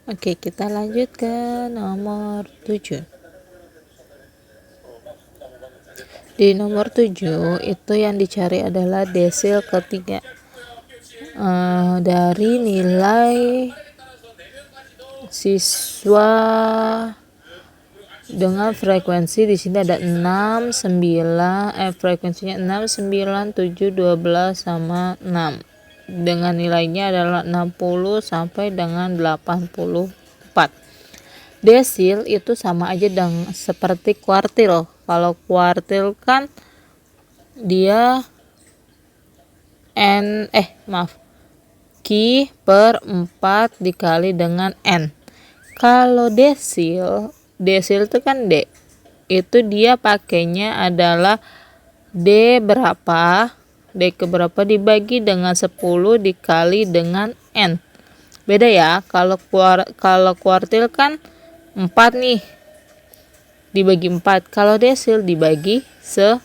Oke, kita lanjut ke nomor 7. Di nomor 7 itu yang dicari adalah desil ketiga dari nilai siswa dengan frekuensi. Di sini ada 6, 9, frekuensinya 6, 9, 7, 12 sama 6. Dengan nilainya adalah 60 sampai dengan 84. Desil itu sama aja dengan seperti kuartil. Kalau kuartil kan dia Q per 4 dikali dengan N. Kalau desil itu kan D. Itu dia pakainya adalah D berapa? D keberapa dibagi dengan 10 dikali dengan N. Beda ya, kalau kuartil kan 4 nih. Dibagi 4. Kalau desil dibagi 10.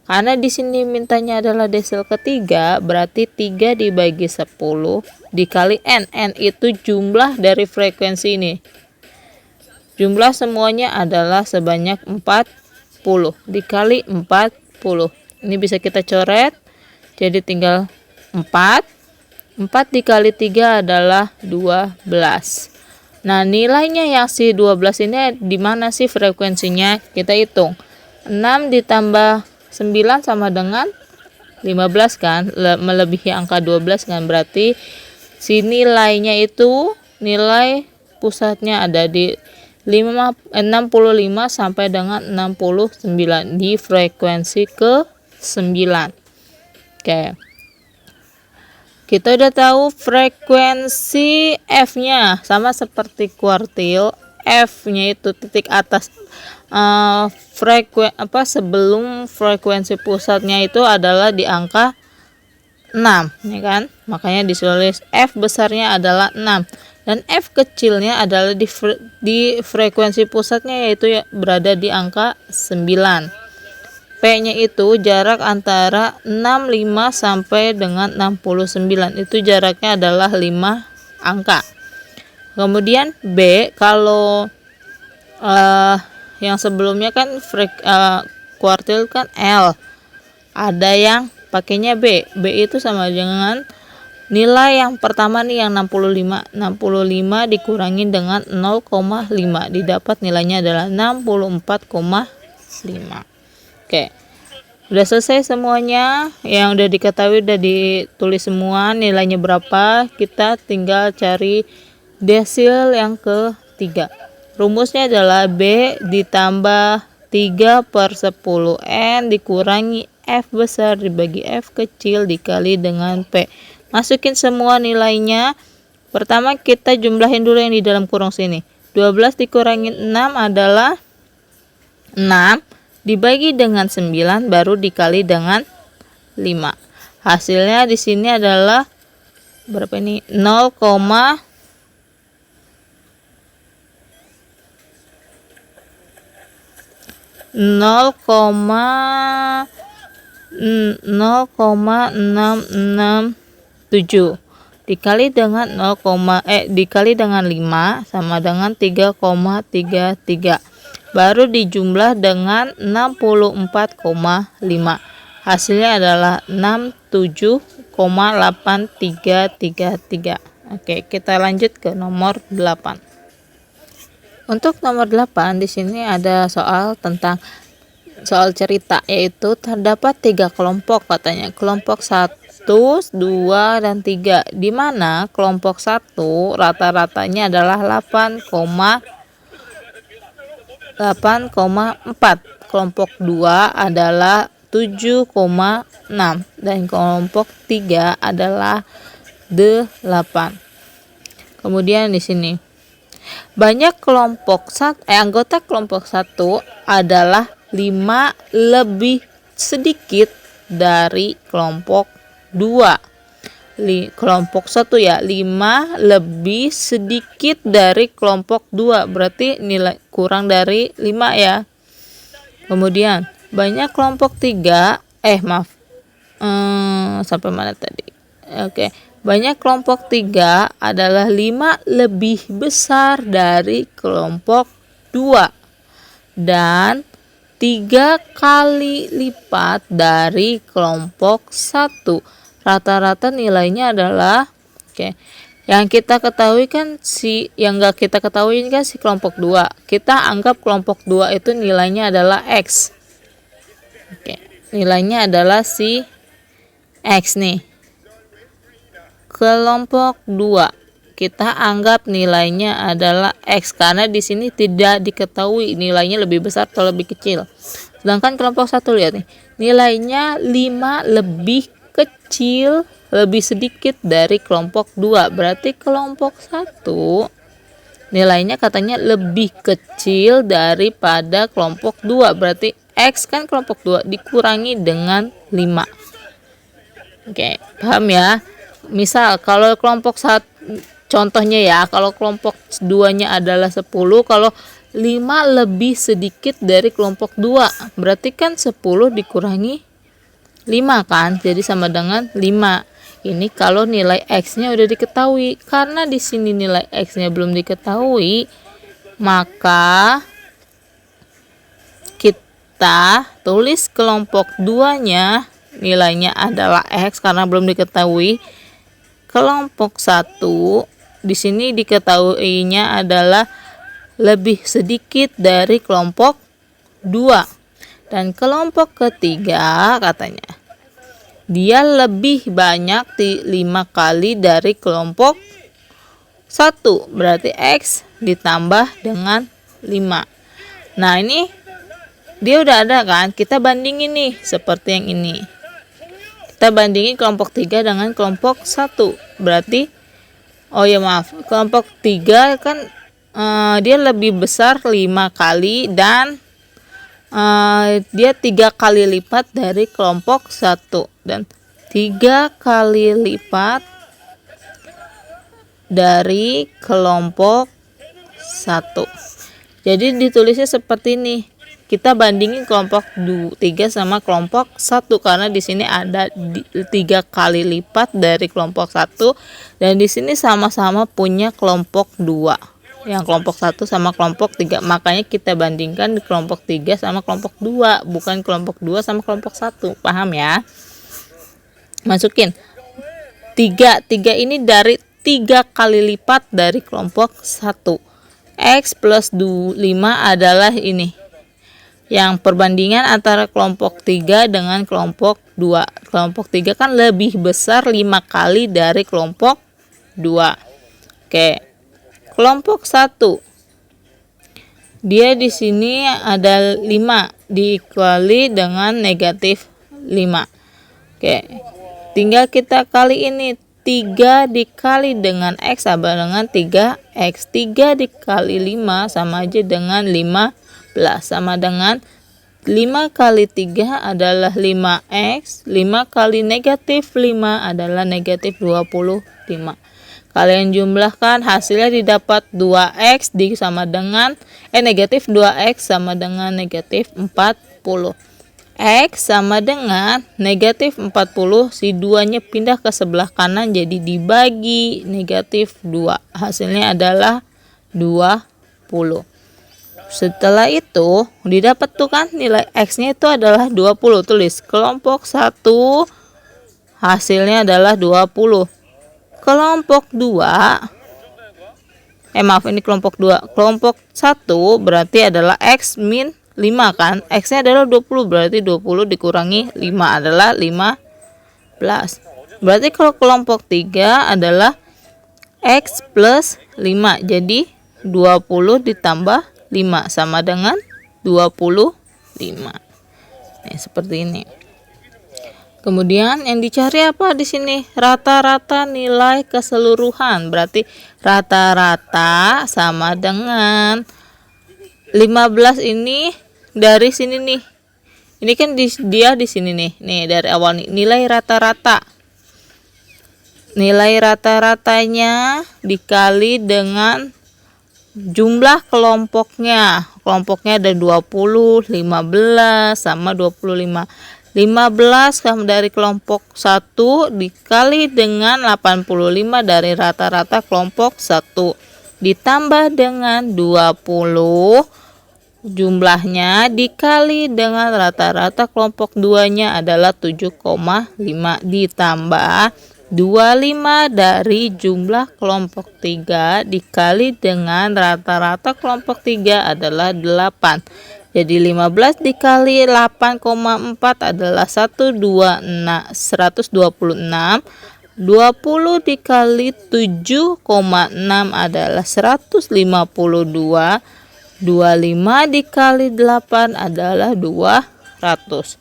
Karena di sini mintanya adalah desil ketiga, berarti 3 dibagi 10 dikali N. N itu jumlah dari frekuensi ini. Jumlah semuanya adalah sebanyak 40 dikali 40. Ini bisa kita coret. Jadi tinggal 4. 4 dikali 3 adalah 12. Nah, nilainya yang si 12 ini di mana sih frekuensinya? Kita hitung. 6 ditambah 9 sama dengan 15 kan? Melebihi angka 12 kan? Berarti si nilainya itu nilai pusatnya ada di 65 sampai dengan 69 di frekuensi ke 9. Oke. Kita udah tahu frekuensi F-nya sama seperti kuartil. F-nya itu titik atas sebelum frekuensi pusatnya itu adalah di angka 6, ya kan? Makanya ditulis F besarnya adalah 6 dan F kecilnya adalah di frekuensi pusatnya, yaitu berada di angka 9. P-nya itu jarak antara 65 sampai dengan 69. Itu jaraknya adalah 5 angka. Kemudian B, kalau yang sebelumnya kan kuartil kan L. Ada yang pakainya B. B itu sama dengan nilai yang pertama nih yang 65. 65 dikurangi dengan 0,5. Didapat nilainya adalah 64,5. Oke. Udah selesai semuanya. Yang udah diketahui udah ditulis semua nilainya berapa. Kita tinggal cari desil yang ketiga. Rumusnya adalah B ditambah 3 per 10 N dikurangi F besar dibagi F kecil dikali dengan P. Masukin semua nilainya. Pertama kita jumlahin dulu yang di dalam kurung sini. 12 dikurangi 6 adalah 6 dibagi dengan 9 baru dikali dengan 5. Hasilnya di sini adalah berapa ini? 0,0,0 0,667 dikali dengan dikali dengan 5 sama dengan 3,33. Baru dijumlah dengan 64,5. Hasilnya adalah 67,8333. Oke, kita lanjut ke nomor 8. Untuk nomor 8 di sini ada soal cerita, yaitu terdapat 3 kelompok katanya. Kelompok 1, 2, dan 3. Di mana kelompok 1 rata-ratanya adalah 8,4. Kelompok 2 adalah 7,6 dan kelompok 3 adalah 8. Kemudian di sini banyak anggota kelompok 1 adalah 5 lebih sedikit dari kelompok 2. Kelompok 1 ya, 5 lebih sedikit dari kelompok 2. Berarti nilai kurang dari 5 ya. Kemudian banyak kelompok 3 sampai mana tadi? Oke. banyak kelompok 3 adalah 5 lebih besar dari kelompok 2 dan 3 kali lipat dari kelompok 1. Rata-rata nilainya adalah yang kita ketahui kan yang enggak kita ketahui kan si kelompok 2. Kita anggap kelompok 2 itu nilainya adalah X. Nilainya adalah si X nih. Kelompok 2 kita anggap nilainya adalah X karena di sini tidak diketahui nilainya lebih besar atau lebih kecil. Sedangkan kelompok 1 lihat nih, nilainya 5 lebih kecil, lebih sedikit dari kelompok 2. Berarti kelompok 1 nilainya katanya lebih kecil daripada kelompok 2. Berarti X kan kelompok 2 dikurangi dengan 5. Paham ya? Misal kalau kelompok 1, contohnya ya, kalau kelompok 2-nya adalah 10, kalau 5 lebih sedikit dari kelompok 2, berarti kan 10 dikurangi 5 kan, jadi sama dengan 5. Ini kalau nilai X-nya udah diketahui. Karena di sini nilai X-nya belum diketahui, maka kita tulis kelompok 2-nya nilainya adalah X karena belum diketahui. Kelompok 1 di sini diketahuinya adalah lebih sedikit dari kelompok 2. Dan kelompok ketiga katanya dia lebih banyak 5 kali dari kelompok 1. Berarti X ditambah dengan 5. Nah, ini dia udah ada kan? Kita bandingin nih seperti yang ini. Kita bandingin kelompok 3 dengan kelompok 1. Berarti kelompok 3 kan dia lebih besar 5 kali dan dia 3 kali lipat dari kelompok 1 dan 3 kali lipat dari kelompok 1. Jadi ditulisnya seperti ini. Kita bandingin kelompok 3 sama kelompok 1 karena di sini ada 3 kali lipat dari kelompok 1 dan di sini sama-sama punya kelompok 2. Yang kelompok 1 sama kelompok 3, makanya kita bandingkan di kelompok 3 sama kelompok 2, bukan kelompok 2 sama kelompok 1. Paham ya? Masukin 3 ini dari 3 kali lipat dari kelompok 1. X plus 5 adalah ini, yang perbandingan antara kelompok 3 dengan kelompok 2. Kelompok 3 kan lebih besar 5 kali dari kelompok 2. Kelompok 1 dia di sini ada 5 dikali dengan negatif 5. Tinggal kita kali ini 3 dikali dengan X sama dengan 3X. 3 dikali 5 sama aja dengan 15, sama dengan 5 kali 3 adalah 5X. 5 kali negatif 5 adalah negatif 25. Kalian jumlahkan, hasilnya didapat 2X sama dengan negatif 2X sama dengan negatif 40. X sama dengan negatif 40, si 2-nya pindah ke sebelah kanan jadi dibagi negatif 2. Hasilnya adalah 20. Setelah itu didapat tuh kan nilai X-nya itu adalah 20. Tulis kelompok 1 hasilnya adalah 20. Kelompok 2 ini kelompok 2. Kelompok 1 berarti adalah X min 5 kan. X-nya adalah 20, berarti 20 dikurangi 5 adalah 15. Berarti kalau kelompok 3 adalah X plus 5. Jadi 20 ditambah 5 sama dengan 25. Seperti ini. Kemudian yang dicari apa di sini? Rata-rata nilai keseluruhan. Berarti rata-rata sama dengan 15 ini dari sini nih. Ini kan dia di sini nih. Nih dari awal nih nilai rata-rata. Nilai rata-ratanya dikali dengan jumlah kelompoknya. Kelompoknya ada 20, 15 sama 25. 15 dari kelompok 1 dikali dengan 85 dari rata-rata kelompok 1 ditambah dengan 20 jumlahnya dikali dengan rata-rata kelompok 2-nya adalah 7,5 ditambah 25 dari jumlah kelompok 3 dikali dengan rata-rata kelompok 3 adalah 8. Jadi 15 dikali 8,4 adalah 126. 20 dikali 7,6 adalah 152. 25 dikali 8 adalah 200.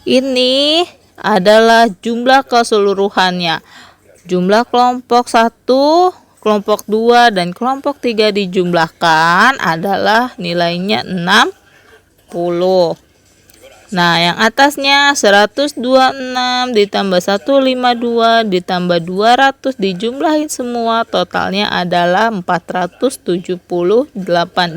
Ini adalah jumlah keseluruhannya. Jumlah kelompok 1, kelompok 2, dan kelompok 3 dijumlahkan adalah nilainya 60. Nah, yang atasnya 126 ditambah 152 ditambah 200 dijumlahin semua, totalnya adalah 478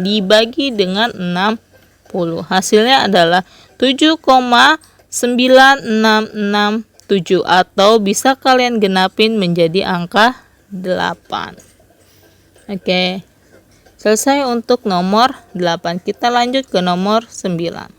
dibagi dengan 60. Hasilnya adalah 7,9667 atau bisa kalian genapin menjadi angka 8. Oke. Selesai untuk nomor 8. Kita lanjut ke nomor 9.